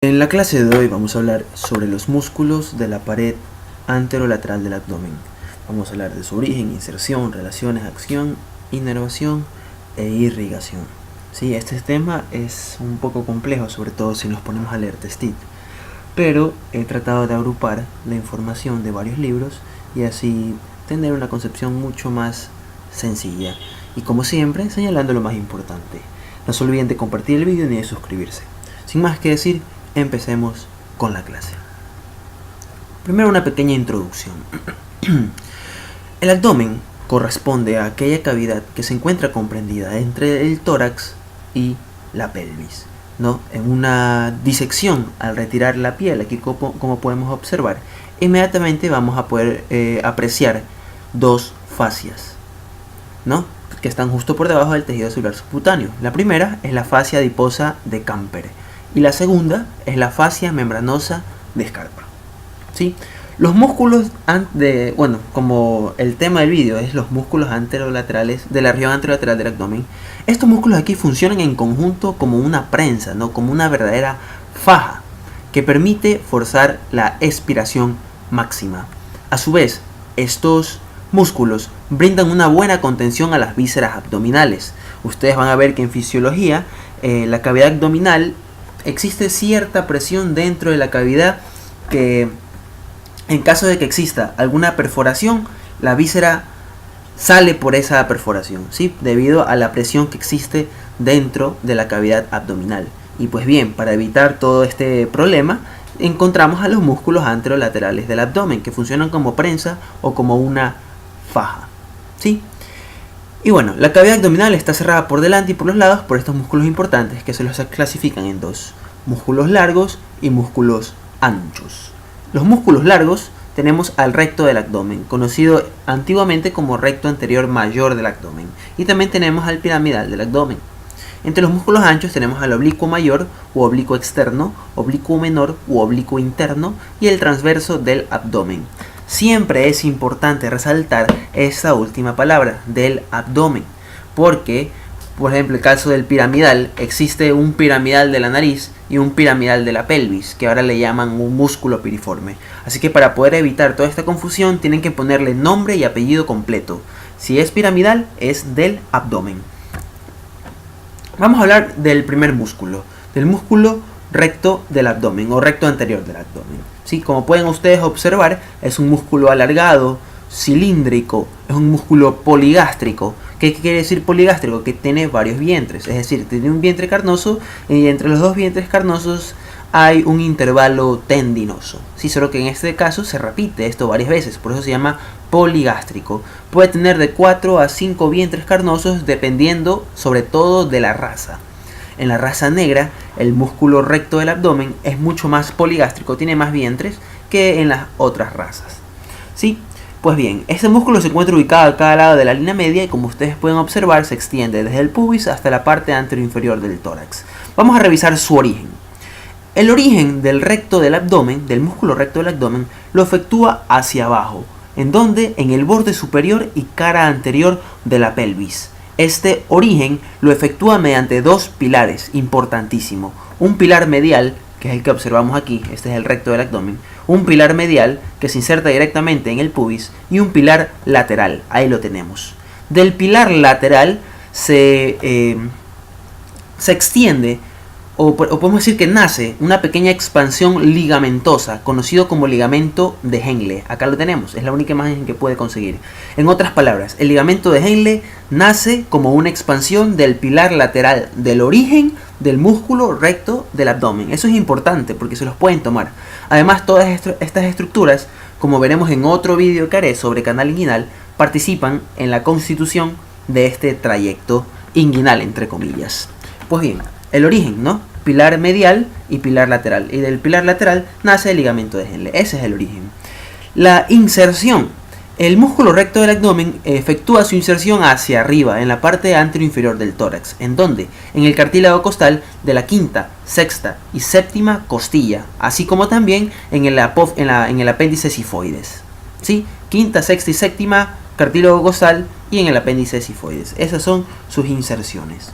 En la clase de hoy vamos a hablar sobre los músculos de la pared anterolateral del abdomen. Vamos a hablar de su origen, inserción, relaciones, acción, inervación e irrigación. Sí, este tema es un poco complejo, sobre todo si nos ponemos a leer Testit, pero he tratado de agrupar la información de varios libros y así tener una concepción mucho más sencilla. Y como siempre, señalando lo más importante. No se olviden de compartir el vídeo ni de suscribirse. Sin más que decir, empecemos con la clase. Primero una pequeña introducción. El abdomen corresponde a aquella cavidad que se encuentra comprendida entre el tórax y la pelvis, ¿no? En una disección, al retirar la piel, aquí como podemos observar, inmediatamente vamos a poder apreciar dos fascias, ¿no?, que están justo por debajo del tejido celular subcutáneo. La primera es la fascia adiposa de Camper y la segunda es la fascia membranosa de Scarpa. ¿Sí? Los músculos como el tema del vídeo es los músculos anterolaterales de la región anterolateral del abdomen, estos músculos aquí funcionan en conjunto como una prensa, ¿no?, como una verdadera faja que permite forzar la expiración máxima. A su vez, estos músculos brindan una buena contención a las vísceras abdominales. Ustedes van a ver que en fisiología la cavidad abdominal existe cierta presión dentro de la cavidad que, en caso de que exista alguna perforación, la víscera sale por esa perforación, ¿sí?, debido a la presión que existe dentro de la cavidad abdominal. Y pues bien, para evitar todo este problema, encontramos a los músculos anterolaterales del abdomen, que funcionan como prensa o como una faja, ¿sí? Y bueno, la cavidad abdominal está cerrada por delante y por los lados por estos músculos importantes que se los clasifican en dos: músculos largos y músculos anchos. Los músculos largos tenemos al recto del abdomen, conocido antiguamente como recto anterior mayor del abdomen, y también tenemos al piramidal del abdomen. Entre los músculos anchos tenemos al oblicuo mayor u oblicuo externo, oblicuo menor u oblicuo interno y el transverso del abdomen. Siempre es importante resaltar esta última palabra, del abdomen, porque, por ejemplo, en el caso del piramidal, existe un piramidal de la nariz y un piramidal de la pelvis, que ahora le llaman un músculo piriforme. Así que para poder evitar toda esta confusión, tienen que ponerle nombre y apellido completo. Si es piramidal, es del abdomen. Vamos a hablar del primer músculo, del músculo recto del abdomen o recto anterior del abdomen. ¿Sí? Como pueden ustedes observar, es un músculo alargado, cilíndrico, es un músculo poligástrico. ¿Qué quiere decir poligástrico? Que tiene varios vientres, es decir, tiene un vientre carnoso y entre los dos vientres carnosos hay un intervalo tendinoso. Sí, solo que en este caso se repite esto varias veces, por eso se llama poligástrico. Puede tener de 4 a 5 vientres carnosos dependiendo sobre todo de la raza. En la raza negra, el músculo recto del abdomen es mucho más poligástrico, tiene más vientres que en las otras razas. ¿Sí? Pues bien, este músculo se encuentra ubicado a cada lado de la línea media y, como ustedes pueden observar, se extiende desde el pubis hasta la parte anteroinferior del tórax. Vamos a revisar su origen. El origen del recto del abdomen, del músculo recto del abdomen, lo efectúa hacia abajo, en donde en el borde superior y cara anterior de la pelvis. Este origen lo efectúa mediante dos pilares importantísimos: un pilar medial, que es el que observamos aquí, este es el recto del abdomen, un pilar medial que se inserta directamente en el pubis, y un pilar lateral, ahí lo tenemos. Del pilar lateral se extiende, o podemos decir que nace, una pequeña expansión ligamentosa, conocido como ligamento de Henle. Acá lo tenemos, es la única imagen que puede conseguir. En otras palabras, el ligamento de Henle nace como una expansión del pilar lateral del origen del músculo recto del abdomen. Eso es importante porque se los pueden tomar. Además, todas estas estructuras, como veremos en otro vídeo que haré sobre canal inguinal, participan en la constitución de este trayecto inguinal, entre comillas. Pues bien, el origen, ¿no? Pilar medial y pilar lateral. Y del pilar lateral nace el ligamento de Henle. Ese es el origen. La inserción. El músculo recto del abdomen efectúa su inserción hacia arriba, en la parte anteroinferior del tórax. ¿En dónde? En el cartílago costal de la quinta, sexta y séptima costilla, así como también en el apéndice sifoides. ¿Sí? Quinta, sexta y séptima, cartílago costal, y en el apéndice sifoides. Esas son sus inserciones.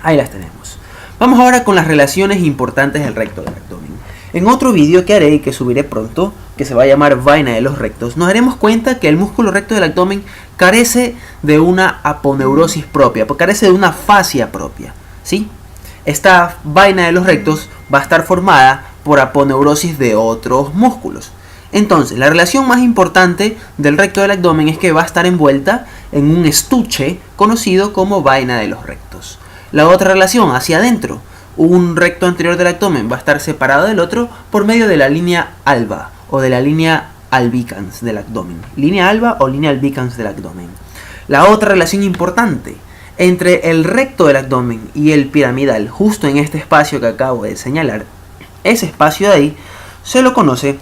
Ahí las tenemos. Vamos ahora con las relaciones importantes del recto del abdomen. En otro vídeo que haré y que subiré pronto, que se va a llamar Vaina de los rectos, nos daremos cuenta que el músculo recto del abdomen carece de una aponeurosis propia, carece de una fascia propia, ¿sí? Esta vaina de los rectos va a estar formada por aponeurosis de otros músculos. Entonces, la relación más importante del recto del abdomen es que va a estar envuelta en un estuche conocido como vaina de los rectos. La otra relación, hacia adentro, un recto anterior del abdomen va a estar separado del otro por medio de la línea alba o de la línea albicans del abdomen. Línea alba o línea albicans del abdomen. La otra relación importante entre el recto del abdomen y el piramidal, justo en este espacio que acabo de señalar, ese espacio de ahí se lo conoce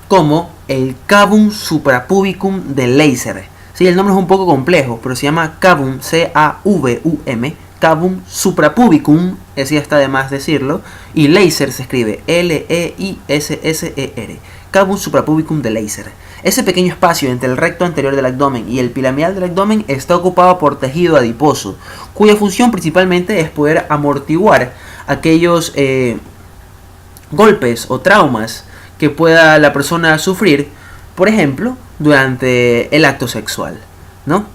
como el cavum suprapubicum de Leiser. Sí, el nombre es un poco complejo, pero se llama cavum, C-A-V-U-M, cavum suprapubicum, ese ya está de más decirlo, y Leiser se escribe L-E-I-S-S-E-R, cavum suprapubicum de Leiser. Ese pequeño espacio entre el recto anterior del abdomen y el piramidal del abdomen está ocupado por tejido adiposo, cuya función principalmente es poder amortiguar aquellos golpes o traumas que pueda la persona sufrir, por ejemplo, durante el acto sexual, ¿no?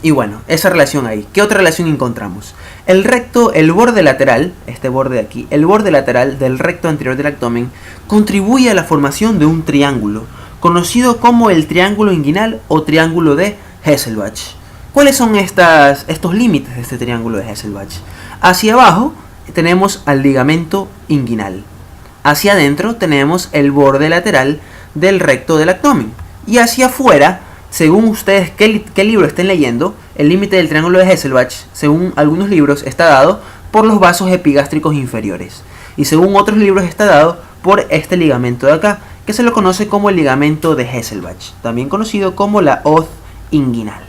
Y bueno, esa relación ahí. ¿Qué otra relación encontramos? El recto, el borde lateral, este borde de aquí, el borde lateral del recto anterior del abdomen contribuye a la formación de un triángulo, conocido como el triángulo inguinal o triángulo de Hesselbach. ¿Cuáles son estos límites de este triángulo de Hesselbach? Hacia abajo tenemos al ligamento inguinal. Hacia adentro tenemos el borde lateral del recto del abdomen. Y hacia afuera, según ustedes qué libro estén leyendo, el límite del triángulo de Hesselbach, según algunos libros, está dado por los vasos epigástricos inferiores. Y según otros libros está dado por este ligamento de acá, que se lo conoce como el ligamento de Hesselbach, también conocido como la hoz inguinal.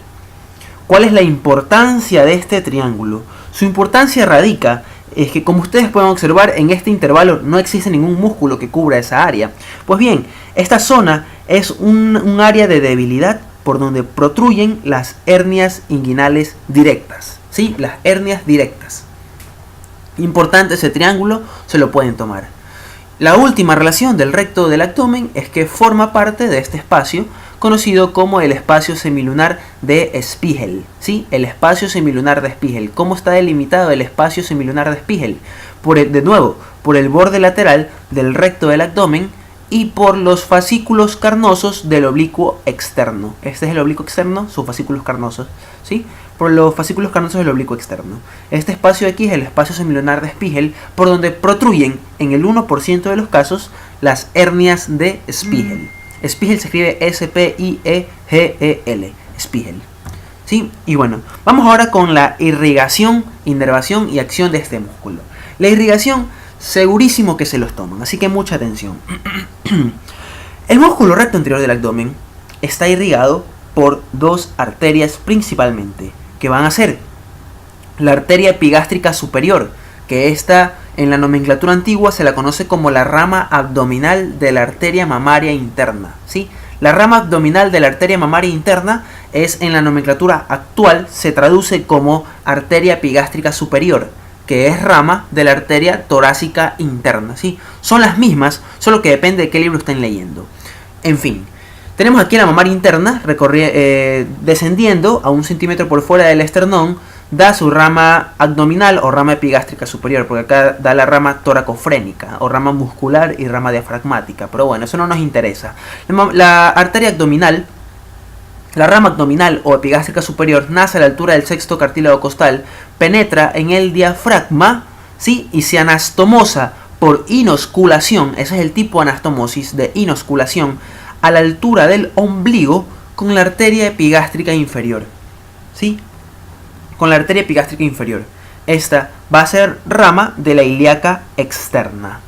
¿Cuál es la importancia de este triángulo? Su importancia radica es que, como ustedes pueden observar, en este intervalo no existe ningún músculo que cubra esa área. Pues bien, esta zona es un área de debilidad por donde protruyen las hernias inguinales directas. ¿Sí? Las hernias directas. Importante ese triángulo, se lo pueden tomar. La última relación del recto del abdomen es que forma parte de este espacio conocido como el espacio semilunar de Spiegel. ¿Sí? El espacio semilunar de Spiegel. ¿Cómo está delimitado el espacio semilunar de Spiegel? De nuevo, por el borde lateral del recto del abdomen y por los fascículos carnosos del oblicuo externo. Este es el oblicuo externo, sus fascículos carnosos. ¿Sí? Por los fascículos carnosos del oblicuo externo. Este espacio de aquí es el espacio semilunar de Spiegel, por donde protruyen en el 1% de los casos las hernias de Spiegel. Spiegel se escribe S-P-I-E-G-E-L, Spiegel. ¿Sí? Y bueno, vamos ahora con la irrigación, inervación y acción de este músculo. La irrigación, segurísimo que se los toman, así que mucha atención. El músculo recto anterior del abdomen está irrigado por dos arterias principalmente, que van a ser la arteria epigástrica superior, que esta en la nomenclatura antigua se la conoce como la rama abdominal de la arteria mamaria interna. ¿Sí? La rama abdominal de la arteria mamaria interna es, en la nomenclatura actual, se traduce como arteria epigástrica superior, que es rama de la arteria torácica interna. ¿Sí? Son las mismas, solo que depende de qué libro estén leyendo. En fin, tenemos aquí la mamaria interna descendiendo a 1 centímetro por fuera del esternón, da su rama abdominal o rama epigástrica superior, porque acá da la rama toracofrénica o rama muscular y rama diafragmática, pero bueno, eso no nos interesa. La arteria abdominal, la rama abdominal o epigástrica superior, nace a la altura del sexto cartílago costal, penetra en el diafragma, ¿sí? Y se anastomosa por inosculación, ese es el tipo de anastomosis de inosculación, a la altura del ombligo con la arteria epigástrica inferior. ¿Sí? Con la arteria epigástrica inferior. Esta va a ser rama de la ilíaca externa.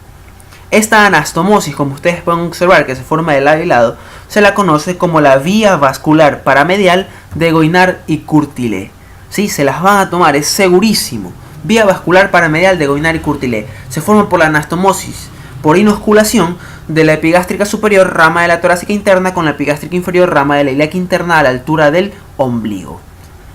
Esta anastomosis, como ustedes pueden observar que se forma de lado y lado, se la conoce como la vía vascular paramedial de Goynard y Courtillé. ¿Sí? Se las van a tomar, es segurísimo. Vía vascular paramedial de Goynard y Courtillé. Se forma por la anastomosis por inosculación de la epigástrica superior, rama de la torácica interna, con la epigástrica inferior, rama de la ilíaca interna, a la altura del ombligo.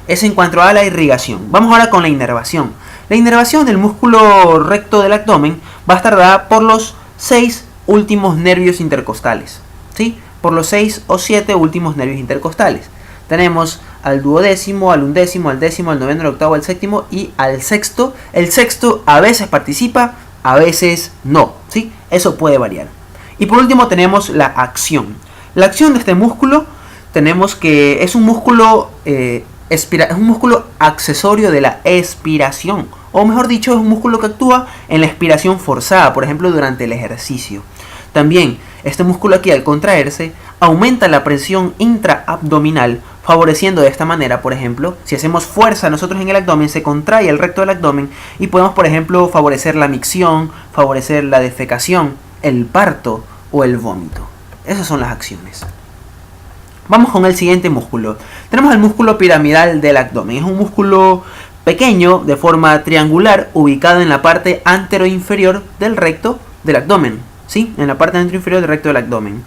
Es en cuanto a la irrigación. Vamos ahora con la inervación. La inervación del músculo recto del abdomen va a estar dada por los 6 últimos nervios intercostales, ¿sí? Por los 6 o 7 últimos nervios intercostales. Tenemos al duodécimo, al undécimo, al décimo, al noveno, al octavo, al séptimo y al sexto. El sexto a veces participa, a veces no, ¿sí? Eso puede variar. Y por último tenemos la acción. La acción de este músculo tenemos que es un músculo accesorio de la expiración, o mejor dicho, es un músculo que actúa en la expiración forzada, por ejemplo durante el ejercicio. También este músculo aquí, al contraerse, aumenta la presión intraabdominal, favoreciendo de esta manera, por ejemplo, si hacemos fuerza nosotros en el abdomen, se contrae el recto del abdomen y podemos, por ejemplo, favorecer la micción, favorecer la defecación, el parto o el vómito. Esas son las acciones. Vamos con el siguiente músculo. Tenemos el músculo piramidal del abdomen. Es un músculo pequeño, de forma triangular, ubicado en la parte anteroinferior del recto del abdomen. ¿Sí? En la parte anteroinferior del recto del abdomen.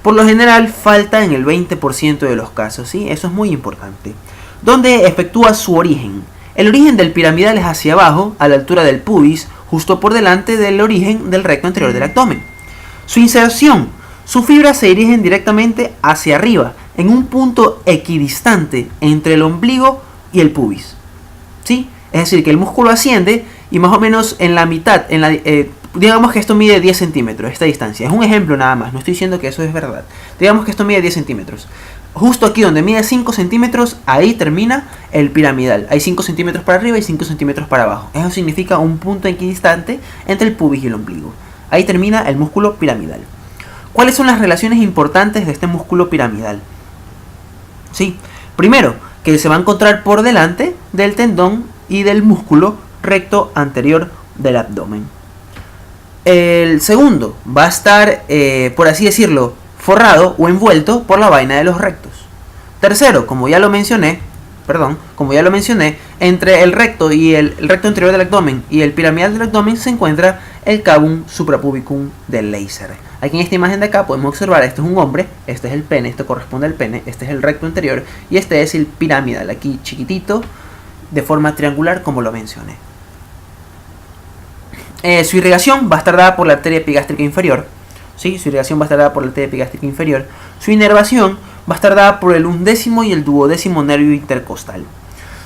Por lo general falta en el 20% de los casos. ¿Sí? Eso es muy importante. ¿Dónde efectúa su origen? El origen del piramidal es hacia abajo, a la altura del pubis, justo por delante del origen del recto anterior del abdomen. Su inserción. Sus fibras se dirigen directamente hacia arriba, en un punto equidistante entre el ombligo y el pubis. ¿Sí? Es decir, que el músculo asciende y más o menos en la mitad, digamos que esto mide 10 centímetros, esta distancia. Es un ejemplo nada más, no estoy diciendo que eso es verdad. Digamos que esto mide 10 centímetros. Justo aquí donde mide 5 centímetros, ahí termina el piramidal. Hay 5 centímetros para arriba y 5 centímetros para abajo. Eso significa un punto equidistante entre el pubis y el ombligo. Ahí termina el músculo piramidal. ¿Cuáles son las relaciones importantes de este músculo piramidal? Sí, primero, que se va a encontrar por delante del tendón y del músculo recto anterior del abdomen. El segundo va a estar, por así decirlo, forrado o envuelto por la vaina de los rectos. Tercero, como ya lo mencioné, entre el recto y el recto anterior del abdomen y el piramidal del abdomen se encuentra el cavum suprapubicum del Leiser. Aquí en esta imagen de acá podemos observar, este es un hombre, este es el pene, esto corresponde al pene, este es el recto anterior y este es el piramidal, aquí chiquitito, de forma triangular como lo mencioné. Su irrigación va a estar dada por la arteria epigástrica inferior. ¿Sí? Su irrigación va a estar dada por la arteria epigástrica inferior. Su inervación va a estar dada por el undécimo y el duodécimo nervio intercostal.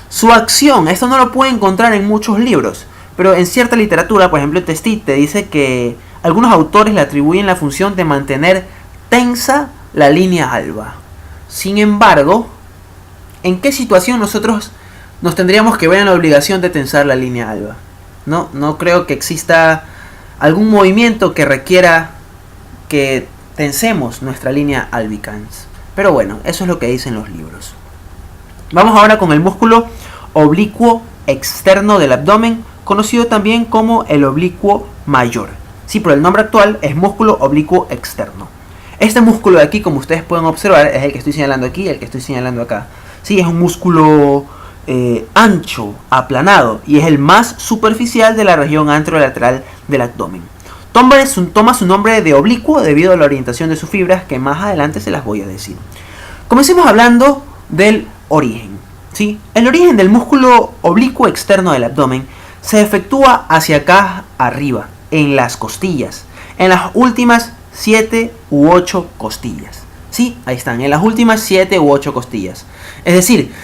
Su acción, esto no lo puede encontrar en muchos libros, pero en cierta literatura, por ejemplo Testit, te dice que algunos autores le atribuyen la función de mantener tensa la línea alba. Sin embargo, ¿en qué situación nosotros nos tendríamos que ver en la obligación de tensar la línea alba? No creo que exista algún movimiento que requiera que tensemos nuestra línea albicans. Pero bueno, eso es lo que dicen los libros. Vamos ahora con el músculo oblicuo externo del abdomen, conocido también como el oblicuo mayor. Sí, pero el nombre actual es músculo oblicuo externo. Este músculo de aquí, como ustedes pueden observar, es el que estoy señalando aquí y el que estoy señalando acá. Sí, es un músculo ancho, aplanado, y es el más superficial de la región anterolateral del abdomen. Toma su nombre de oblicuo debido a la orientación de sus fibras, que más adelante se las voy a decir. Comencemos hablando del origen. ¿Sí? El origen del músculo oblicuo externo del abdomen se efectúa hacia acá arriba, en las costillas, en las últimas 7 u 8 costillas. ¿Sí? Ahí están, en las últimas 7 u 8 costillas. Es decir,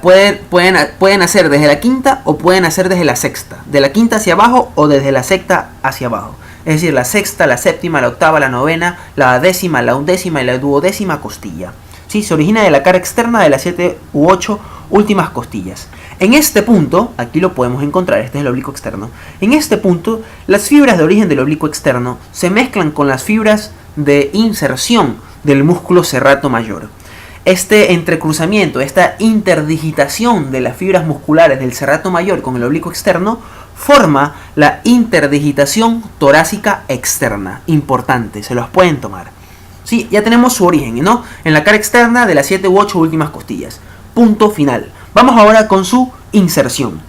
pueden hacer desde la quinta o pueden hacer desde la sexta. De la quinta hacia abajo o desde la sexta hacia abajo. Es decir, la sexta, la séptima, la octava, la novena, la décima, la undécima y la duodécima costilla. ¿Sí? Se origina de la cara externa de las 7 u 8 últimas costillas. En este punto, aquí lo podemos encontrar, este es el oblicuo externo. En este punto, las fibras de origen del oblicuo externo se mezclan con las fibras de inserción del músculo serrato mayor. Este entrecruzamiento, esta interdigitación de las fibras musculares del serrato mayor con el oblicuo externo forma la interdigitación torácica externa. Importante, se los pueden tomar. Sí, ya tenemos su origen, ¿no? En la cara externa de las 7 u 8 últimas costillas. Punto final. Vamos ahora con su inserción.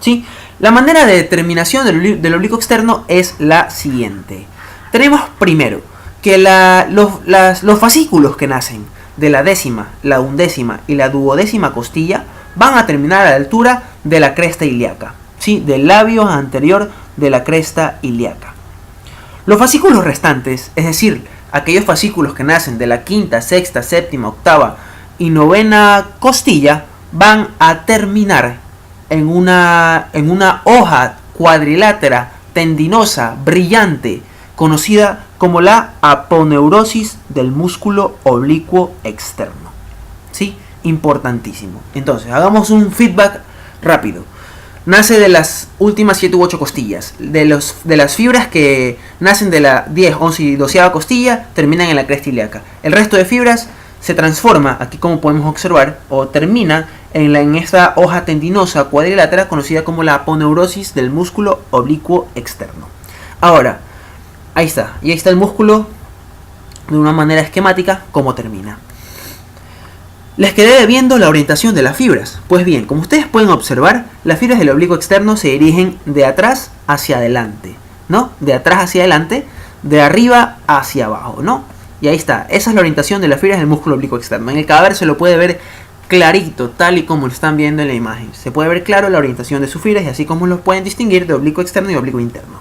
¿Sí? La manera de determinación del oblicuo externo es la siguiente. Tenemos primero que los fascículos que nacen de la décima, la undécima y la duodécima costilla van a terminar a la altura de la cresta ilíaca. ¿sí? Del labio anterior de la cresta ilíaca. Los fascículos restantes, es decir, aquellos fascículos que nacen de la quinta, sexta, séptima, octava y novena costilla, van a terminar en una hoja cuadrilátera, tendinosa, brillante, conocida como la aponeurosis del músculo oblicuo externo. ¿Sí? Importantísimo. Entonces, hagamos un feedback rápido. Nace de las últimas 7 u 8 costillas. De las fibras que nacen de la 10, 11 y 12 costilla, terminan en la cresta ilíaca. El resto de fibras se transforma, aquí como podemos observar, o termina en esta hoja tendinosa cuadrilátera conocida como la aponeurosis del músculo oblicuo externo. Ahora, ahí está. Y ahí está el músculo de una manera esquemática, cómo termina. Les quedé debiendo la orientación de las fibras. Pues bien, como ustedes pueden observar, las fibras del oblicuo externo se dirigen de atrás hacia adelante, ¿no? De atrás hacia adelante, de arriba hacia abajo, ¿no? Y ahí está, esa es la orientación de las fibras del músculo oblicuo externo. En el cadáver se lo puede ver clarito, tal y como lo están viendo en la imagen. Se puede ver claro la orientación de sus fibras y así como los pueden distinguir de oblicuo externo y oblicuo interno.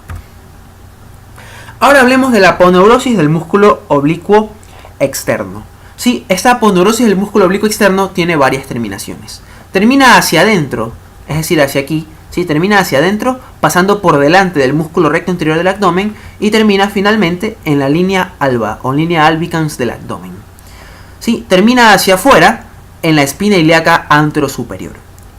Ahora hablemos de la aponeurosis del músculo oblicuo externo. Sí, esta aponeurosis del músculo oblicuo externo tiene varias terminaciones. Termina hacia adentro, es decir, hacia aquí. Sí, termina hacia adentro, pasando por delante del músculo recto anterior del abdomen y termina finalmente en la línea alba o línea albicans del abdomen. Sí, termina hacia afuera en la espina ilíaca anterosuperior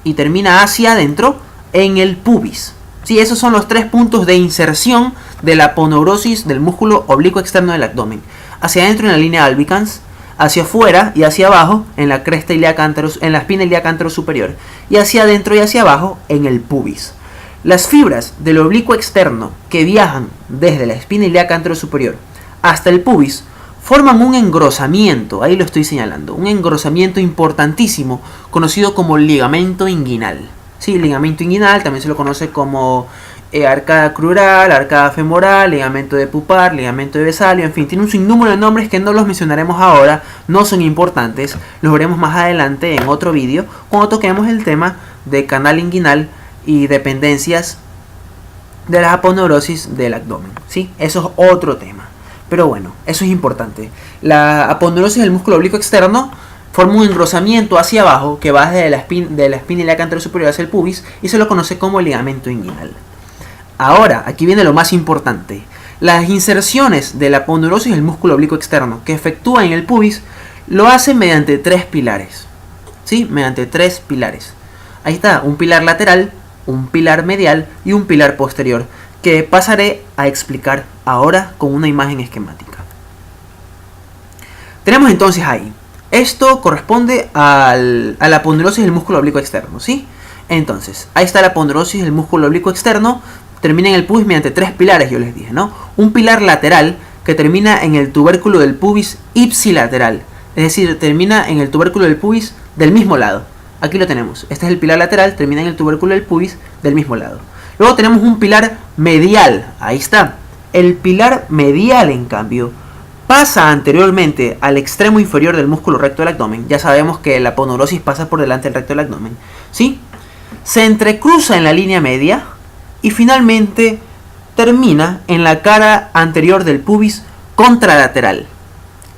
y termina hacia adentro en el pubis. Sí, esos son los 3 puntos de inserción de la aponeurosis del músculo oblicuo externo del abdomen. Hacia adentro en la línea albicans, hacia afuera y hacia abajo en la cresta ilíaca en la espina ilíaca anterosuperior y hacia adentro y hacia abajo en el pubis. Las fibras del oblicuo externo que viajan desde la espina ilíaca anterosuperior hasta el pubis forman un engrosamiento, ahí lo estoy señalando, un engrosamiento importantísimo conocido como ligamento inguinal. Sí, ligamento inguinal también se lo conoce como arcada crural, arcada femoral, ligamento de pupar, ligamento de Vesalio, en fin, tiene un sinnúmero de nombres que no los mencionaremos ahora, no son importantes, los veremos más adelante en otro vídeo cuando toquemos el tema de canal inguinal y dependencias de la aponeurosis del abdomen, ¿sí? Eso es otro tema, pero bueno, eso es importante. La aponeurosis del músculo oblicuo externo forma un engrosamiento hacia abajo que va desde la espina ilíaca anterosuperior hacia el pubis y se lo conoce como ligamento inguinal. Ahora, aquí viene lo más importante. Las inserciones de la aponeurosis del músculo oblicuo externo que efectúa en el pubis lo hacen mediante 3 pilares. ¿Sí? Mediante 3 pilares. Ahí está, un pilar lateral, un pilar medial y un pilar posterior, que pasaré a explicar ahora con una imagen esquemática. Tenemos entonces ahí. Esto corresponde a la aponeurosis del músculo oblicuo externo, ¿sí? Entonces, ahí está la aponeurosis del músculo oblicuo externo. Termina en el pubis mediante 3 pilares, yo les dije, ¿no? Un pilar lateral que termina en el tubérculo del pubis ipsilateral, es decir, termina en el tubérculo del pubis del mismo lado. Aquí lo tenemos, este es el pilar lateral, termina en el tubérculo del pubis del mismo lado. Luego tenemos un pilar medial, ahí está. El pilar medial, en cambio, pasa anteriormente al extremo inferior del músculo recto del abdomen. Ya sabemos que la aponeurosis pasa por delante del recto del abdomen, ¿sí? Se entrecruza en la línea media y finalmente termina en la cara anterior del pubis contralateral.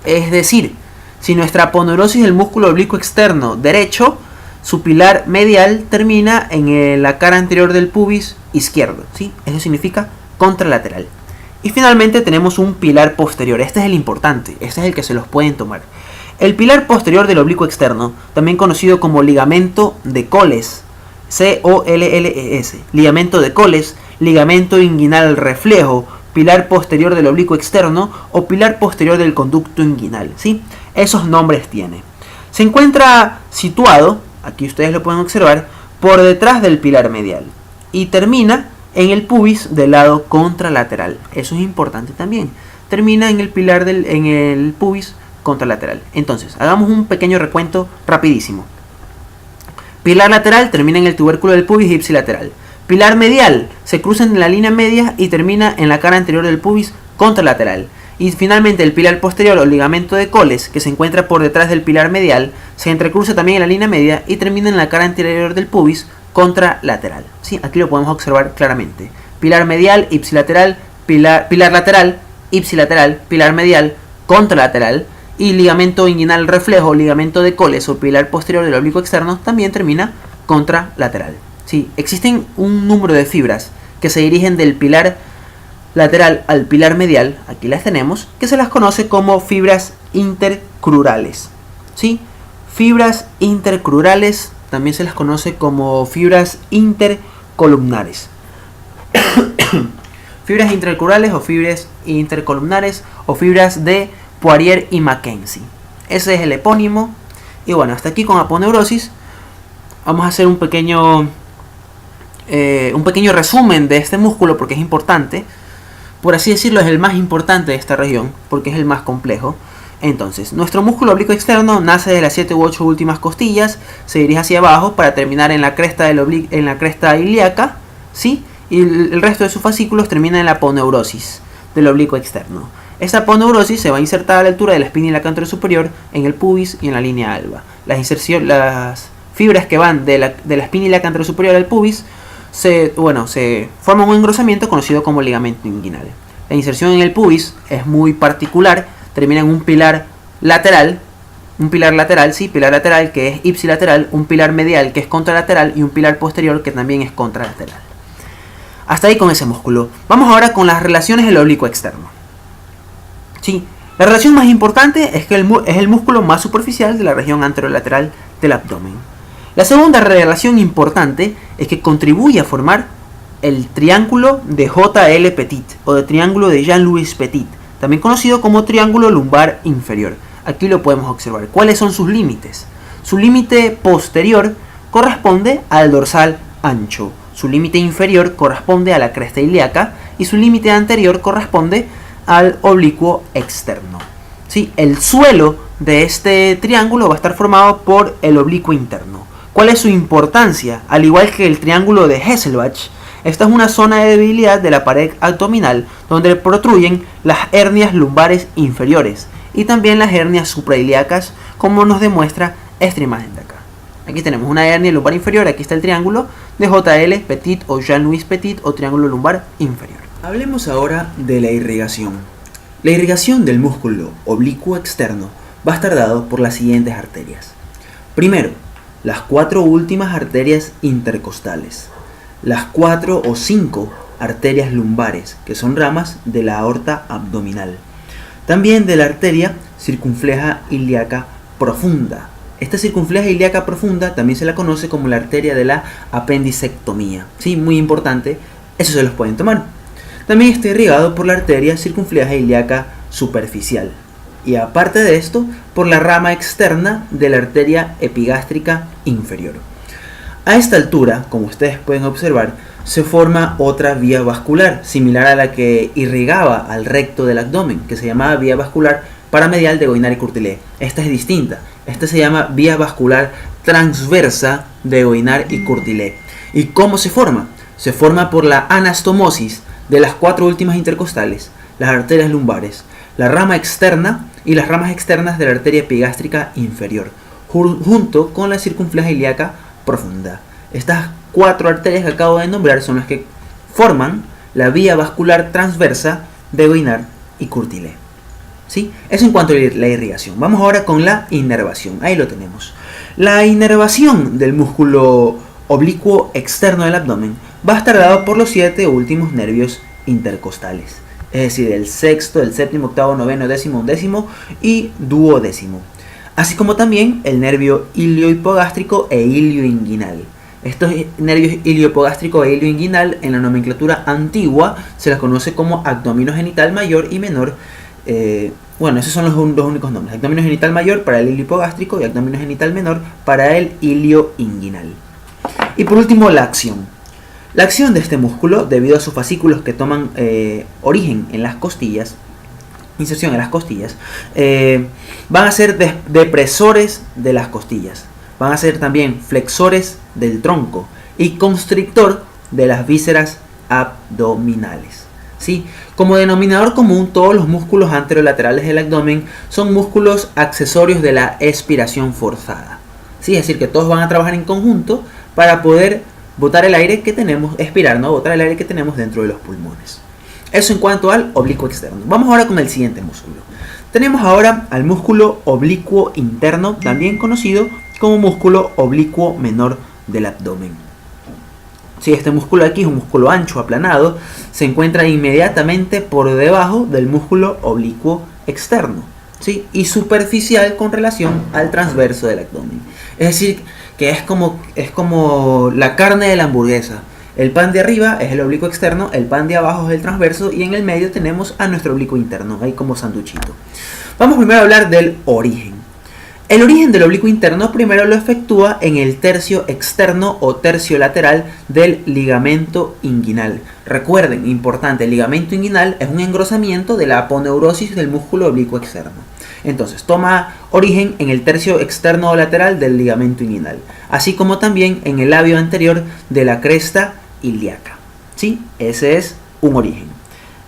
Es decir, si nuestra aponeurosis del músculo oblicuo externo derecho, su pilar medial termina en la cara anterior del pubis izquierdo, ¿sí? Eso significa contralateral. Y finalmente tenemos un pilar posterior. Este es el importante, este es el que se los pueden tomar. El pilar posterior del oblicuo externo, también conocido como ligamento de Coles, C-O-L-L-E-S, ligamento de Coles, ligamento inguinal reflejo, pilar posterior del oblicuo externo o pilar posterior del conducto inguinal, ¿sí? Esos nombres tiene. Se encuentra situado, aquí ustedes lo pueden observar, por detrás del pilar medial y termina en el pubis del lado contralateral. Eso es importante también. Termina en el pilar en el pubis contralateral. Entonces, hagamos un pequeño recuento rapidísimo. Pilar lateral termina en el tubérculo del pubis ipsilateral. Pilar medial se cruza en la línea media y termina en la cara anterior del pubis contralateral. Y finalmente el pilar posterior o ligamento de Coles, que se encuentra por detrás del pilar medial, se entrecruza también en la línea media y termina en la cara anterior del pubis contralateral. ¿Sí? Aquí lo podemos observar claramente. Pilar medial, ipsilateral, pilar lateral, ipsilateral, pilar medial, contralateral, y ligamento inguinal reflejo, ligamento de Coles o pilar posterior del oblicuo externo también termina contralateral. ¿Sí? Existen un número de fibras que se dirigen del pilar lateral al pilar medial, aquí las tenemos, que se las conoce como fibras intercrurales. ¿Sí? Fibras intercrurales también se las conoce como fibras intercolumnares. Fibras intercrurales o fibras intercolumnares o fibras de Poirier y Mackenzie. Ese es el epónimo. Y bueno, hasta aquí con aponeurosis. Vamos a hacer un pequeño resumen de este músculo porque es importante. Por así decirlo, es el más importante de esta región porque es el más complejo. Entonces, nuestro músculo oblicuo externo nace de las 7 u 8 últimas costillas, se dirige hacia abajo para terminar en la cresta, en la cresta ilíaca, ¿sí? Y el resto de sus fascículos termina en la aponeurosis del oblicuo externo. Esta aponeurosis se va a insertar a la altura de la espina ilíaca anterior superior, en el pubis y en la línea alba. Las fibras que van de la espina ilíaca anterior superior al pubis se forman un engrosamiento conocido como ligamento inguinal. La inserción en el pubis es muy particular, termina en un pilar lateral, pilar lateral que es ipsilateral, un pilar medial que es contralateral y un pilar posterior que también es contralateral. Hasta ahí con ese músculo. Vamos ahora con las relaciones del oblicuo externo. ¿Sí? La relación más importante es que es el músculo más superficial de la región anterolateral del abdomen. La segunda relación importante es que contribuye a formar el triángulo de J.L. Petit o de triángulo de Jean-Louis Petit, también conocido como triángulo lumbar inferior. Aquí lo podemos observar. ¿Cuáles son sus límites? Su límite posterior corresponde al dorsal ancho, su límite inferior corresponde a la cresta ilíaca y su límite anterior corresponde al oblicuo externo. ¿Sí? El suelo de este triángulo va a estar formado por el oblicuo interno. ¿Cuál es su importancia? Al igual que el triángulo de Hesselbach, esta es una zona de debilidad de la pared abdominal donde protruyen las hernias lumbares inferiores y también las hernias suprailíacas, como nos demuestra esta imagen de acá. Aquí tenemos una hernia lumbar inferior, aquí está el triángulo de J.L. Petit o Jean-Louis Petit o triángulo lumbar inferior. Hablemos ahora de la irrigación. La irrigación del músculo oblicuo externo va a estar dado por las siguientes arterias. Primero, las 4 últimas arterias intercostales, las 4 o 5 arterias lumbares, que son ramas de la aorta abdominal. También de la arteria circunfleja ilíaca profunda. Esta circunfleja ilíaca profunda también se la conoce como la arteria de la apendicectomía. Sí, muy importante, eso se los pueden tomar. También está irrigado por la arteria circunfleja ilíaca superficial. Y aparte de esto, por la rama externa de la arteria epigástrica inferior. A esta altura, como ustedes pueden observar, se forma otra vía vascular, similar a la que irrigaba al recto del abdomen, que se llamaba vía vascular paramedial de Goynard y Courtillé. Esta es distinta. Esta se llama vía vascular transversa de Goynard y Courtillé. ¿Y cómo se forma? Se forma por la anastomosis de las 4 últimas intercostales, las arterias lumbares, la rama externa y las ramas externas de la arteria epigástrica inferior, junto con la circunfleja ilíaca profunda. Estas 4 arterias que acabo de nombrar son las que forman la vía vascular transversa de Goynard y Courtillé. ¿Sí? Eso en cuanto a la irrigación. Vamos ahora con la inervación. Ahí lo tenemos. La inervación del músculo oblicuo externo del abdomen va a estar dado por los 7 últimos nervios intercostales. Es decir, el sexto, el séptimo, octavo, noveno, décimo, undécimo y duodécimo. Así como también el nervio iliohipogástrico e ilioinguinal. Estos nervios iliohipogástrico e ilioinguinal en la nomenclatura antigua se las conoce como abdominogenital mayor y menor. Esos son los únicos nombres. Abdominogenital mayor para el iliohipogástrico y abdominogenital menor para el ilioinguinal. Y por último, la acción. La acción de este músculo, debido a sus fascículos que toman origen en las costillas, inserción en las costillas, van a ser depresores de las costillas, van a ser también flexores del tronco y constrictor de las vísceras abdominales. ¿Sí? Como denominador común, todos los músculos anterolaterales del abdomen son músculos accesorios de la expiración forzada. ¿Sí? Es decir, que todos van a trabajar en conjunto para poder botar el aire que tenemos, expirar, ¿no? Botar el aire que tenemos dentro de los pulmones. Eso en cuanto al oblicuo externo. Vamos ahora con el siguiente músculo. Tenemos ahora al músculo oblicuo interno, también conocido como músculo oblicuo menor del abdomen. Sí, este músculo aquí es un músculo ancho, aplanado, se encuentra inmediatamente por debajo del músculo oblicuo externo, ¿sí? Y superficial con relación al transverso del abdomen. Es decir, que es como la carne de la hamburguesa. El pan de arriba es el oblicuo externo, el pan de abajo es el transverso y en el medio tenemos a nuestro oblicuo interno, ahí como sanduchito. Vamos primero a hablar del origen. El origen del oblicuo interno primero lo efectúa en el tercio externo o tercio lateral del ligamento inguinal. Recuerden, importante, el ligamento inguinal es un engrosamiento de la aponeurosis del músculo oblicuo externo. Entonces, toma origen en el tercio externo o lateral del ligamento inguinal, así como también en el labio anterior de la cresta ilíaca. ¿Sí? Ese es un origen.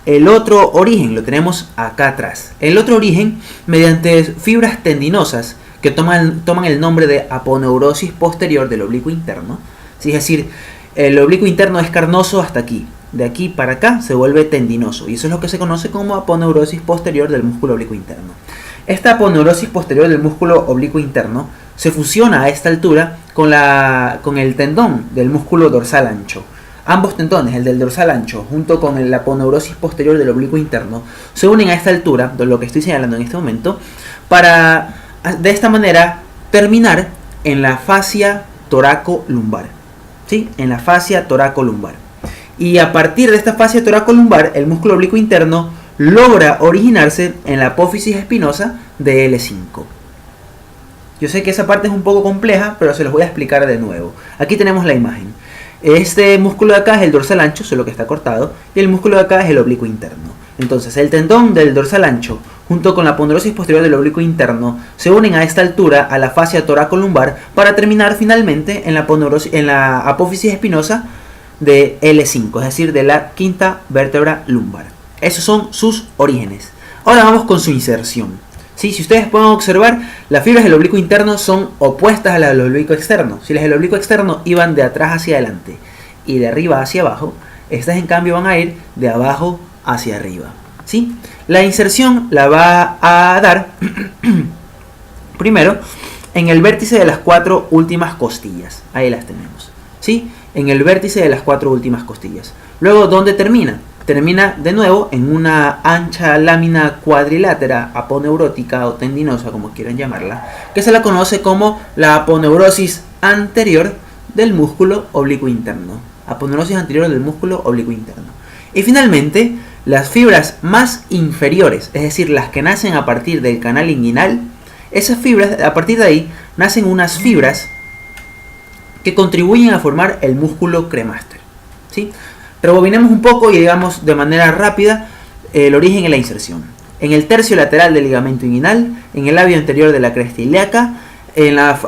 El otro origen lo tenemos acá atrás. El otro origen, mediante fibras tendinosas que toman el nombre de aponeurosis posterior del oblicuo interno. ¿Sí? Es decir, el oblicuo interno es carnoso hasta aquí. De aquí para acá se vuelve tendinoso. Y eso es lo que se conoce como aponeurosis posterior del músculo oblicuo interno. Esta aponeurosis posterior del músculo oblicuo interno se fusiona a esta altura con el tendón del músculo dorsal ancho. Ambos tendones, el del dorsal ancho junto con la aponeurosis posterior del oblicuo interno, se unen a esta altura, de lo que estoy señalando en este momento, para de esta manera terminar en la fascia toracolumbar. ¿Sí? En la fascia toracolumbar. Y a partir de esta fascia toracolumbar, el músculo oblicuo interno logra originarse en la apófisis espinosa de L5. Yo sé que esa parte es un poco compleja, pero se los voy a explicar de nuevo. Aquí tenemos la imagen. Este músculo de acá es el dorsal ancho, solo que está cortado, y el músculo de acá es el oblicuo interno. Entonces, el tendón del dorsal ancho, junto con la aponeurosis posterior del oblicuo interno, se unen a esta altura a la fascia toracolumbar para terminar finalmente en la apófisis espinosa de L5, es decir, de la quinta vértebra lumbar. Esos son sus orígenes. Ahora vamos con su inserción. ¿Sí? Si ustedes pueden observar, las fibras del oblicuo interno son opuestas a las del oblicuo externo. Si las del oblicuo externo iban de atrás hacia adelante y de arriba hacia abajo, estas en cambio van a ir de abajo hacia arriba. ¿Sí? La inserción la va a dar primero en el vértice de las 4 últimas costillas. Ahí las tenemos. ¿Sí? En el vértice de las 4 últimas costillas. Luego, ¿dónde termina? Termina de nuevo en una ancha lámina cuadrilátera aponeurótica o tendinosa, como quieran llamarla, que se la conoce como la aponeurosis anterior del músculo oblicuo interno. Aponeurosis anterior del músculo oblicuo interno. Y finalmente, las fibras más inferiores, es decir, las que nacen a partir del canal inguinal, esas fibras, a partir de ahí, nacen unas fibras que contribuyen a formar el músculo cremaster. ¿Sí? Rebobinemos un poco y digamos de manera rápida el origen y la inserción. En el tercio lateral del ligamento inguinal, en el labio anterior de la cresta ilíaca,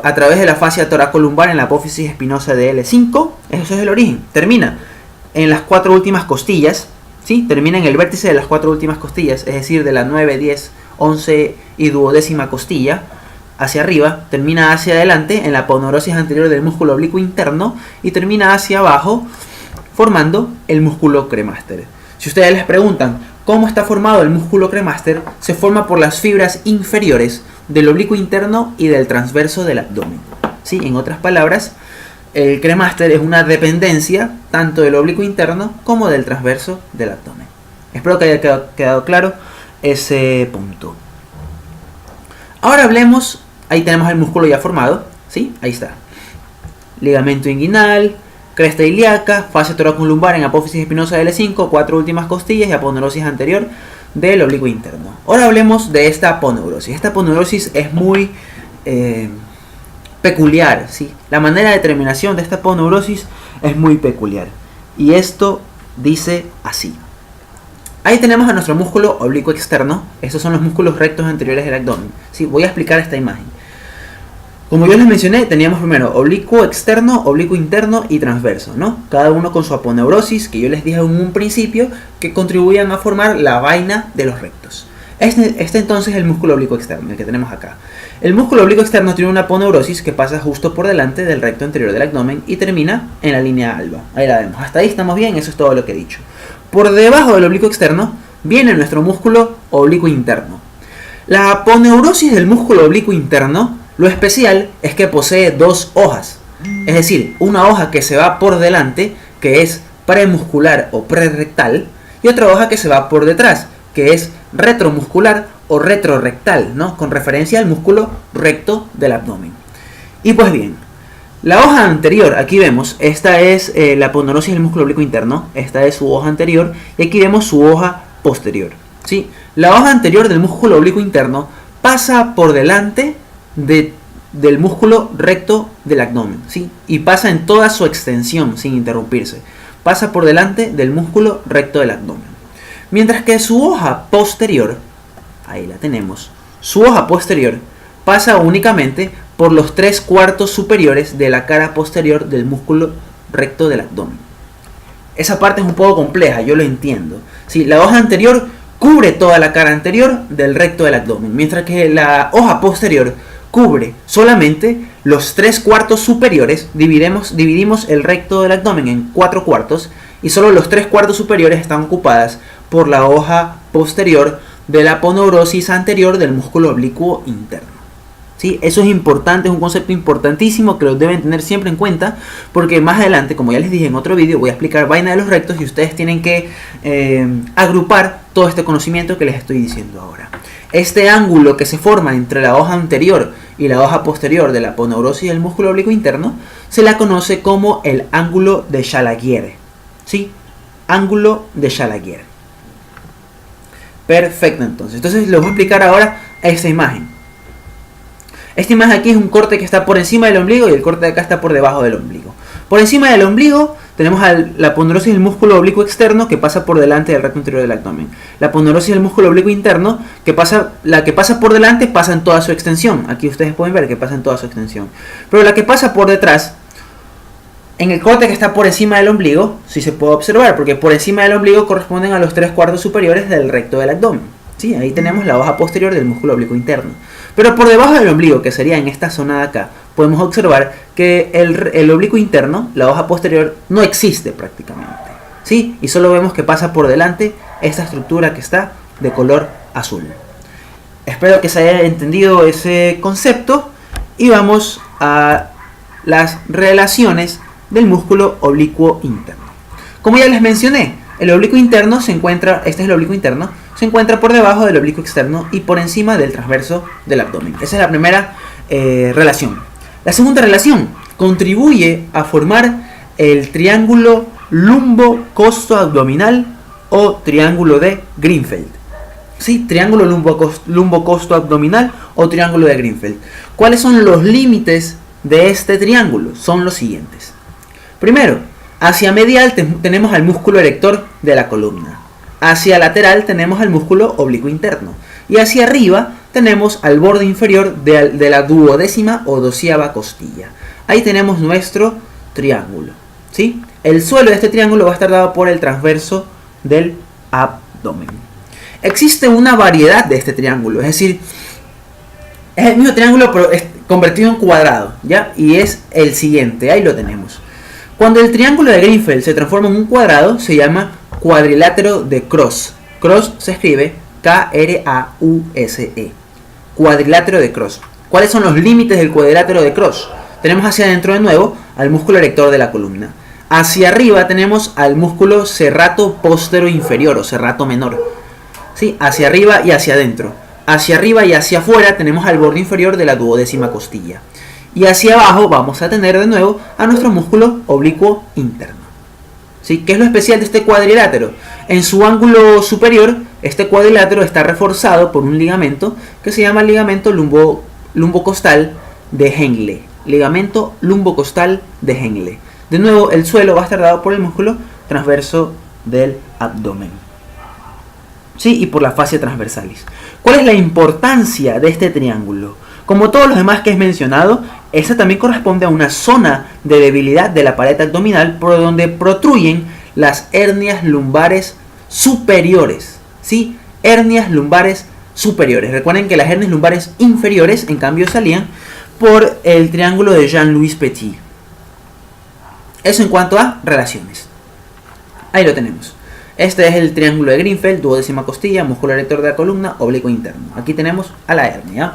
a través de la fascia toracolumbar en la apófisis espinosa de L5, eso es el origen. Termina en las 4 últimas costillas, ¿sí? Termina en el vértice de las 4 últimas costillas, es decir, de la 9, 10, 11 y 12ª costilla hacia arriba, termina hacia adelante en la aponeurosis anterior del músculo oblicuo interno y termina hacia abajo formando el músculo cremaster. Si ustedes les preguntan cómo está formado el músculo cremaster, se forma por las fibras inferiores del oblicuo interno y del transverso del abdomen. ¿Sí? En otras palabras, el cremaster es una dependencia tanto del oblicuo interno como del transverso del abdomen. Espero que haya quedado claro ese punto. Ahora hablemos, ahí tenemos el músculo ya formado, ¿sí? Ahí está. Ligamento inguinal, cresta ilíaca, fascia toracolumbar en apófisis espinosa de L5, 4 últimas costillas y aponeurosis anterior del oblicuo interno. Ahora hablemos de esta aponeurosis. Esta aponeurosis es muy peculiar, ¿sí? La manera de determinación de esta aponeurosis es muy peculiar. Y esto dice así. Ahí tenemos a nuestro músculo oblicuo externo. Estos son los músculos rectos anteriores del abdomen. ¿Sí? Voy a explicar esta imagen. Como yo les mencioné, teníamos primero oblicuo externo, oblicuo interno y transverso, ¿no? Cada uno con su aponeurosis, que yo les dije en un principio, que contribuían a formar la vaina de los rectos. Este entonces es el músculo oblicuo externo, el que tenemos acá. El músculo oblicuo externo tiene una aponeurosis que pasa justo por delante del recto anterior del abdomen y termina en la línea alba. Ahí la vemos. Hasta ahí estamos bien, eso es todo lo que he dicho. Por debajo del oblicuo externo viene nuestro músculo oblicuo interno. La aponeurosis del músculo oblicuo interno, lo especial es que posee dos hojas. Es decir, una hoja que se va por delante, que es premuscular o prerrectal, y otra hoja que se va por detrás, que es retromuscular o retrorectal, ¿no? Con referencia al músculo recto del abdomen. Y pues bien, la hoja anterior, aquí vemos, esta es la aponeurosis del músculo oblicuo interno, esta es su hoja anterior, y aquí vemos su hoja posterior, ¿sí? La hoja anterior del músculo oblicuo interno pasa por delante del músculo recto del abdomen, ¿sí? Y pasa en toda su extensión, sin interrumpirse. Pasa por delante del músculo recto del abdomen. Mientras que su hoja posterior, ahí la tenemos, su hoja posterior pasa únicamente por los 3/4 superiores de la cara posterior del músculo recto del abdomen. Esa parte es un poco compleja, yo lo entiendo. ¿Sí? La hoja anterior cubre toda la cara anterior del recto del abdomen, mientras que la hoja posterior cubre solamente los 3/4 superiores. Dividimos el recto del abdomen en 4/4 y solo los 3/4 superiores están ocupadas por la hoja posterior de la aponeurosis anterior del músculo oblicuo interno. ¿Sí? Eso es importante, es un concepto importantísimo que lo deben tener siempre en cuenta, porque más adelante, como ya les dije en otro vídeo, voy a explicar vaina de los rectos y ustedes tienen que agrupar todo este conocimiento que les estoy diciendo ahora. Este ángulo que se forma entre la hoja anterior y la hoja posterior de la aponeurosis del músculo oblicuo interno se la conoce como el ángulo de Chalagiere. ¿Sí? Ángulo de Chalagiere. Perfecto, entonces les voy a explicar ahora esta imagen. Esta imagen aquí es un corte que está por encima del ombligo y el corte de acá está por debajo del ombligo. Por encima del ombligo tenemos la aponeurosis del músculo oblicuo externo que pasa por delante del recto interior del abdomen. La aponeurosis del músculo oblicuo interno, la que pasa por delante pasa en toda su extensión. Aquí ustedes pueden ver que pasa en toda su extensión. Pero la que pasa por detrás, en el corte que está por encima del ombligo, sí se puede observar, porque por encima del ombligo corresponden a los 3/4 superiores del recto del abdomen. ¿Sí? Ahí tenemos la hoja posterior del músculo oblicuo interno. Pero por debajo del ombligo, que sería en esta zona de acá, podemos observar que el oblicuo interno, la hoja posterior, no existe prácticamente. ¿Sí? Y solo vemos que pasa por delante esta estructura que está de color azul. Espero que se haya entendido ese concepto y vamos a las relaciones del músculo oblicuo interno. Como ya les mencioné, el oblicuo interno se encuentra, este es el oblicuo interno, se encuentra por debajo del oblicuo externo y por encima del transverso del abdomen. Esa es la primera relación. La segunda relación contribuye a formar el triángulo lumbo-costo-abdominal o triángulo de Greenfeld. ¿Sí? Triángulo lumbo-costo-abdominal o triángulo de Greenfeld. ¿Cuáles son los límites de este triángulo? Son los siguientes. Primero, hacia medial tenemos al músculo erector de la columna. Hacia lateral tenemos al músculo oblicuo interno. Y hacia arriba tenemos al borde inferior de la duodécima o 12ª costilla. Ahí tenemos nuestro triángulo. ¿Sí? El suelo de este triángulo va a estar dado por el transverso del abdomen. Existe una variedad de este triángulo, es decir, es el mismo triángulo pero es convertido en cuadrado, ¿ya? Y es el siguiente, ahí lo tenemos. Cuando el triángulo de Greenfeld se transforma en un cuadrado, se llama cuadrilátero de Cross. Cross se escribe K-R-A-U-S-E. Cuadrilátero de Cross. ¿Cuáles son los límites del cuadrilátero de Cross? Tenemos hacia adentro de nuevo al músculo erector de la columna. Hacia arriba tenemos al músculo serrato postero inferior o serrato menor. ¿Sí? Hacia arriba y hacia adentro. Hacia arriba y hacia afuera tenemos al borde inferior de la duodécima costilla. Y hacia abajo vamos a tener de nuevo a nuestro músculo oblicuo interno. ¿Sí? ¿Qué es lo especial de este cuadrilátero? En su ángulo superior, este cuadrilátero está reforzado por un ligamento que se llama ligamento lumbocostal de Henle. Ligamento lumbocostal de Henle. De nuevo, el suelo va a estar dado por el músculo transverso del abdomen. ¿Sí? Y por la fascia transversalis. ¿Cuál es la importancia de este triángulo? Como todos los demás que he mencionado, esta también corresponde a una zona de debilidad de la pared abdominal por donde protruyen las hernias lumbares superiores. ¿Sí? Hernias lumbares superiores. Recuerden que las hernias lumbares inferiores, en cambio, salían por el triángulo de Jean-Louis Petit. Eso en cuanto a relaciones. Ahí lo tenemos. Este es el triángulo de Greenfeld, duodécima costilla, músculo erector de la columna, oblicuo interno. Aquí tenemos a la hernia.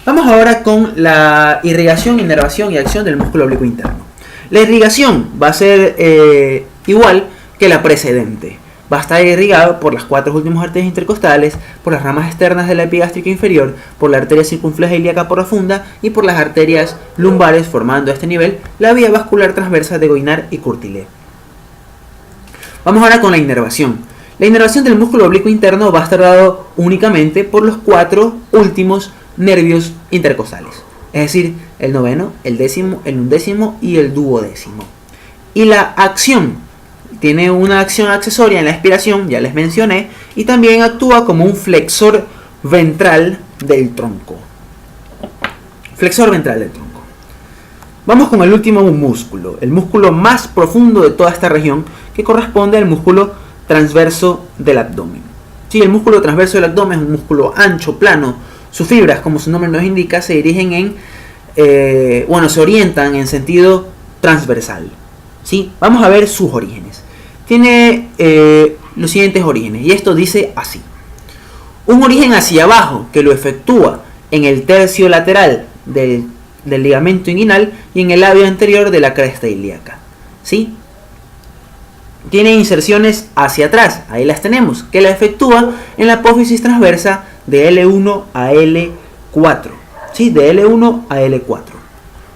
Vamos ahora con la irrigación, inervación y acción del músculo oblicuo interno. La irrigación va a ser igual que la precedente. Va a estar irrigado por las 4 últimas arterias intercostales, por las ramas externas de la epigástrica inferior, por la arteria circunfleja ilíaca profunda y por las arterias lumbares, formando a este nivel la vía vascular transversa de Goynard y Courtille. Vamos ahora con la inervación. La inervación del músculo oblicuo interno va a estar dado únicamente por los 4 últimos nervios intercostales, es decir, el noveno, el décimo, el undécimo y el duodécimo. Y la acción tiene una acción accesoria en la expiración, ya les mencioné, y también actúa como un flexor ventral del tronco. Flexor ventral del tronco. Vamos con el último músculo, el músculo más profundo de toda esta región, que corresponde al músculo transverso del abdomen. Sí, el músculo transverso del abdomen es un músculo ancho, plano. Sus fibras, como su nombre nos indica, se dirigen se orientan en sentido transversal. ¿Sí? Vamos a ver sus orígenes. Tiene los siguientes orígenes, y esto dice así. Un origen hacia abajo que lo efectúa en el tercio lateral del ligamento inguinal y en el labio anterior de la cresta ilíaca. ¿Sí? Tiene inserciones hacia atrás, ahí las tenemos, que la efectúa en la apófisis transversa de L1 a L4. ¿Sí? De L1 a L4.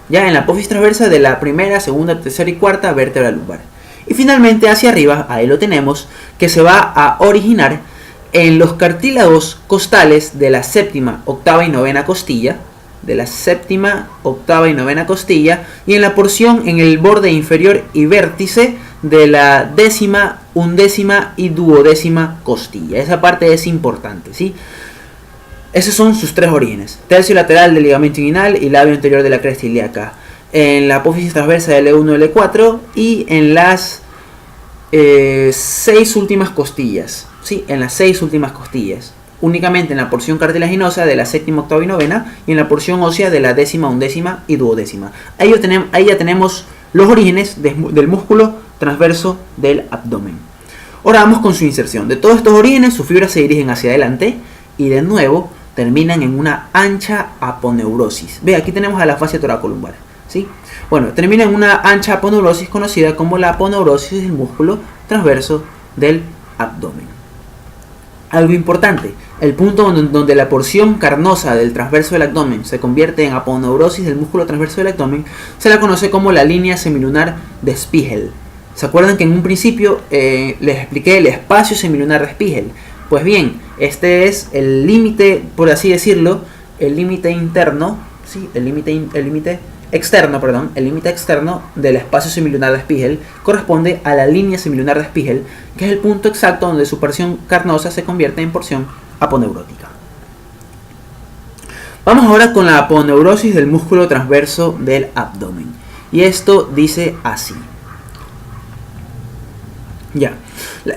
Ya en la apófisis transversa de la primera, segunda, tercera y cuarta vértebra lumbar. Y finalmente hacia arriba, ahí lo tenemos, que se va a originar en los cartílagos costales de la séptima, octava y novena costilla, y en la porción en el borde inferior y vértice de la décima, undécima y duodécima costilla. Esa parte es importante, ¿sí? Esos son sus 3 orígenes: tercio lateral del ligamento inguinal y labio anterior de la cresta ilíaca, en la apófisis transversa de L1 y L4 y en las 6 últimas costillas. ¿Sí? En las 6 últimas costillas. Únicamente en la porción cartilaginosa de la séptima, octava y novena, y en la porción ósea de la décima, undécima y duodécima. Ahí ya tenemos los orígenes del músculo transverso del abdomen. Ahora vamos con su inserción. De todos estos orígenes, sus fibras se dirigen hacia adelante y de nuevo terminan en una ancha aponeurosis. Ve, aquí tenemos a la fascia toracolumbar, ¿sí? Bueno, termina en una ancha aponeurosis conocida como la aponeurosis del músculo transverso del abdomen. Algo importante, el punto donde la porción carnosa del transverso del abdomen se convierte en aponeurosis del músculo transverso del abdomen se la conoce como la línea semilunar de Spiegel. ¿Se acuerdan que en un principio les expliqué el espacio semilunar de Spiegel? Pues bien, este es el límite, por así decirlo, el límite interno, ¿sí? el límite externo del espacio semilunar de Spiegel corresponde a la línea semilunar de Spiegel, que es el punto exacto donde su porción carnosa se convierte en porción aponeurótica. Vamos ahora con la aponeurosis del músculo transverso del abdomen. Y esto dice así. Ya,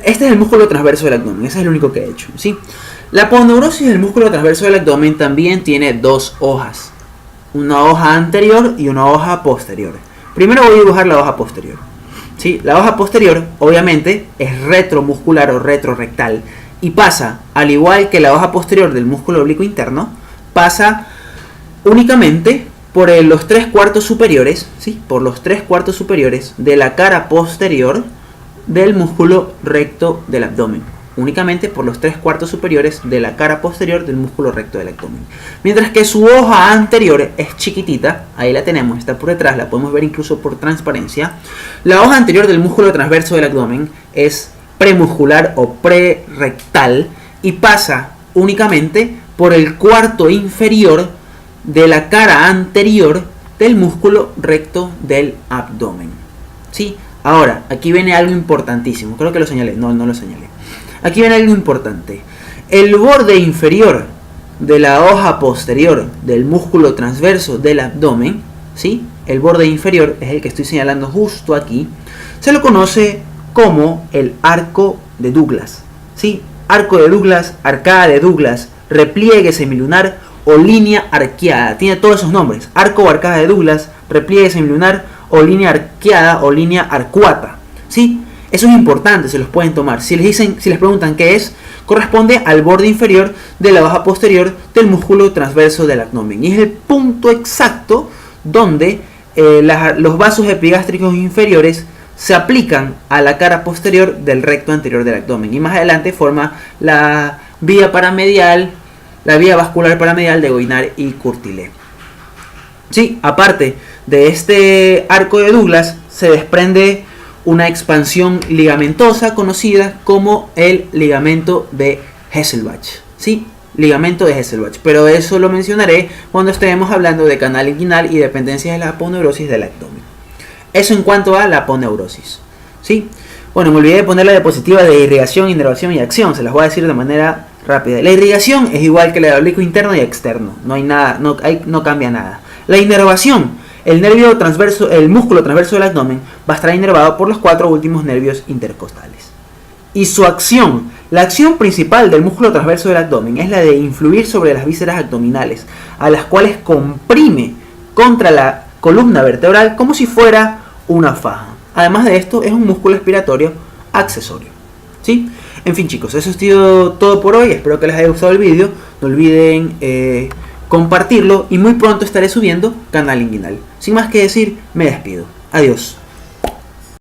este es el músculo transverso del abdomen, ese es el único que he hecho, ¿sí? La aponeurosis del músculo transverso del abdomen también tiene 2 hojas. Una hoja anterior y una hoja posterior. Primero voy a dibujar la hoja posterior. ¿Sí? La hoja posterior, obviamente, es retromuscular o retrorectal y pasa, al igual que la hoja posterior del músculo oblicuo interno, pasa únicamente por los 3/4 superiores, ¿sí? Por los 3/4 superiores de la cara posterior del músculo recto del abdomen. Únicamente por los 3/4 superiores de la cara posterior del músculo recto del abdomen. Mientras que su hoja anterior es chiquitita, ahí la tenemos, está por detrás, la podemos ver incluso por transparencia. La hoja anterior del músculo transverso del abdomen es premuscular o prerectal y pasa únicamente por el cuarto inferior de la cara anterior del músculo recto del abdomen. ¿Sí? Ahora, aquí viene algo importantísimo, creo que lo señalé, no lo señalé. Aquí viene algo importante. El borde inferior de la hoja posterior del músculo transverso del abdomen, ¿sí? El borde inferior es el que estoy señalando justo aquí. Se lo conoce como el arco de Douglas, ¿sí? Arco de Douglas, arcada de Douglas, repliegue semilunar o línea arqueada. Tiene todos esos nombres: arco o arcada de Douglas, repliegue semilunar o línea arqueada o línea arcuata. ¿Sí? Eso es importante, se los pueden tomar. Si les preguntan qué es, corresponde al borde inferior de la hoja posterior del músculo transverso del abdomen. Y es el punto exacto donde los vasos epigástricos inferiores se aplican a la cara posterior del recto anterior del abdomen. Y más adelante forma la vía paramedial, la vía vascular paramedial de Goynard y Courtille. Sí, aparte de este arco de Douglas, se desprende una expansión ligamentosa conocida como el ligamento de Hesselbach. ¿Sí? Ligamento de Hesselbach. Pero eso lo mencionaré cuando estemos hablando de canal inguinal y dependencias de la aponeurosis del abdomen. Eso en cuanto a la aponeurosis. ¿Sí? Bueno, me olvidé de poner la diapositiva de irrigación, inervación y acción. Se las voy a decir de manera rápida. La irrigación es igual que la de oblicuo interno y externo. No hay nada, no cambia nada. La inervación. El nervio transverso, el músculo transverso del abdomen va a estar inervado por los 4 últimos nervios intercostales. Y su acción, la acción principal del músculo transverso del abdomen es la de influir sobre las vísceras abdominales, a las cuales comprime contra la columna vertebral como si fuera una faja. Además de esto, es un músculo expiratorio accesorio. ¿Sí? En fin, chicos, eso ha sido todo por hoy. Espero que les haya gustado el vídeo. No olviden compartirlo y muy pronto estaré subiendo canal inguinal. Sin más que decir, me despido. Adiós.